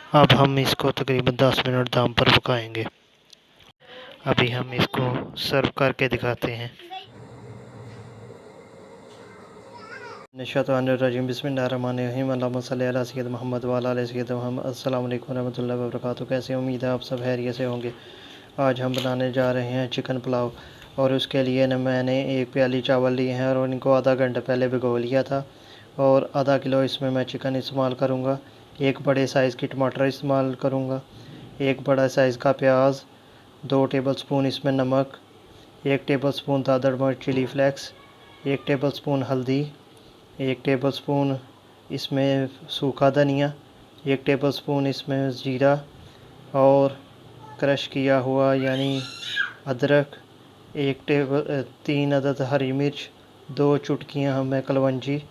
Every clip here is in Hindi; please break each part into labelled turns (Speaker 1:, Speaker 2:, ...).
Speaker 1: अब हम इसको तकरीबन 10 मिनट दम पर पकाएंगे। अभी हम इसको सर्व करके दिखाते हैं। नशतवानिर्रजीम बिस्मिल्लाहिर्रहमानिर्रहीम अल्लाहुम्मा सल्लि अला सय्यिदिना मुहम्मद व अला आलि सय्यिदिना मुहम्मद। अस्सलामु अलैकुम रहमतुल्लाहि व बरकातुहू। कैसे उम्मीद है आप सब खैरियत से होंगे। आज हम बनाने जा रहे हैं चिकन पुलाव और उसके लिए मैंने एक प्याली चावल लिए हैं और इनको आधा घंटा पहले भिगो लिया था और आधा किलो इसमें मैं चिकन इस्तेमाल करूँगा। एक बड़े साइज़ की टमाटर इस्तेमाल करूँगा, एक बड़ा साइज़ का प्याज, 2 टेबलस्पून इसमें नमक, 1 टेबलस्पून दादड़ मिर्च चिली फ्लेक्स, 1 टेबलस्पून हल्दी, 1 टेबलस्पून इसमें सूखा धनिया, 1 टेबलस्पून इसमें ज़ीरा और क्रश किया हुआ यानी अदरक, 3 अदद हरी मिर्च, 2 चुटकियाँ मैं कलवंजी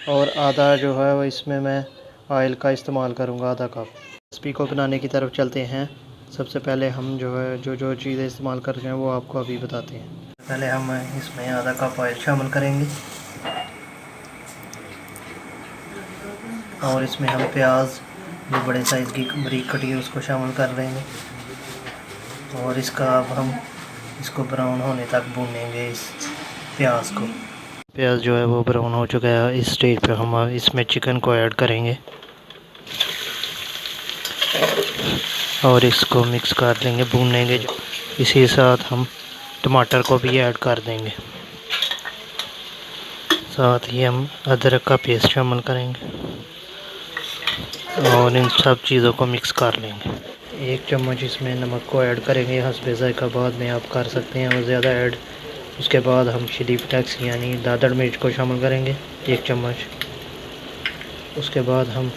Speaker 1: और आधा जो है वो इसमें मैं ऑयल का इस्तेमाल करूँगा, आधा कप। रेसिपी को बनाने की तरफ चलते हैं। सबसे पहले हम जो है जो चीज़ें इस्तेमाल कर रहे हैं वो आपको अभी बताते हैं। पहले हम इसमें आधा कप ऑयल शामिल करेंगे और इसमें हम प्याज जो बड़े साइज़ की बारीक कटी है उसको शामिल कर लेंगे और इसका अब हम इसको ब्राउन होने तक भूनेंगे इस प्याज को। प्याज जो है वो ब्राउन हो चुका है। इस स्टेज पे हम इसमें चिकन को ऐड करेंगे और इसको मिक्स कर देंगे, भूनेंगे। इसी साथ हम टमाटर को भी ऐड कर देंगे, साथ ही हम अदरक का पेस्ट शामिल करेंगे और इन सब चीज़ों को मिक्स कर लेंगे। 1 चम्मच इसमें नमक को ऐड करेंगे, हस्बे ज़ायक़ा बाद में आप कर सकते हैं और ज़्यादा ऐड। उसके बाद हम चिली फ्लेक्स यानी दादड़ मिर्च को शामिल करेंगे 1 चम्मच। उसके बाद हम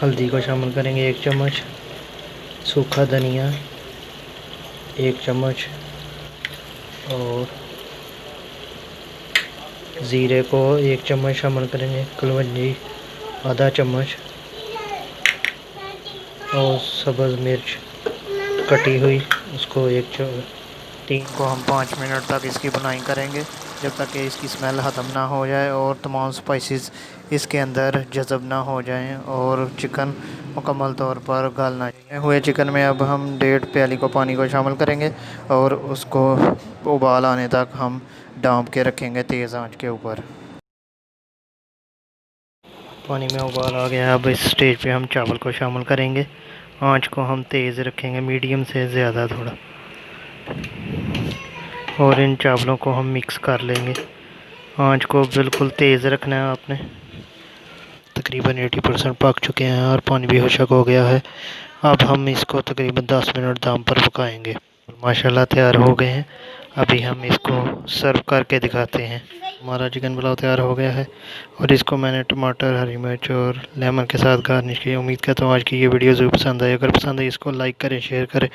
Speaker 1: हल्दी को शामिल करेंगे 1 चम्मच, सूखा धनिया 1 चम्मच और ज़ीरे को 1 चम्मच शामिल करेंगे, कलवंजी आधा चम्मच और सब्ज़ मिर्च कटी हुई उसको 3 को हम 5 मिनट तक इसकी बुनाई करेंगे जब तक कि इसकी स्मेल ख़त्म ना हो जाए और तमाम स्पाइसेस इसके अंदर जज़ब ना हो जाएं और चिकन मुकम्मल तौर पर गल ना जाए। हुए चिकन में अब हम 1.5 प्याली को पानी को शामिल करेंगे और उसको उबाल आने तक हम ढाँप के रखेंगे तेज़ आंच के ऊपर। पानी में उबाल आ गया। अब इस स्टेज पे हम चावल को शामिल करेंगे। आंच को हम तेज़ रखेंगे, मीडियम से ज़्यादा थोड़ा, और इन चावलों को हम मिक्स कर लेंगे। आंच को बिल्कुल तेज़ रखना है आपने। तकरीबन 80% पक चुके हैं और पानी भी खुश्क हो गया है। अब हम इसको तकरीबन 10 मिनट दम पर पकाएंगे। माशाल्लाह तैयार हो गए हैं। अभी हम इसको सर्व करके दिखाते हैं। हमारा चिकन पुलाव तैयार हो गया है और इसको मैंने टमाटर, हरी मिर्च और लेमन के साथ गार्निश किया। उम्मीद करता हूँ आज की ये वीडियो ज़रूर पसंद आए। अगर पसंद आई इसको लाइक करें, शेयर करें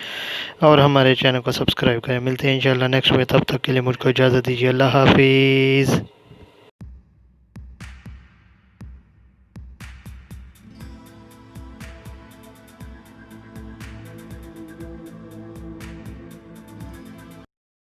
Speaker 1: और हमारे चैनल को सब्सक्राइब करें। मिलते हैं इंशाल्लाह नेक्स्ट में, तब तक के लिए मुझको इजाज़त दीजिए। अल्लाह हाफिज़।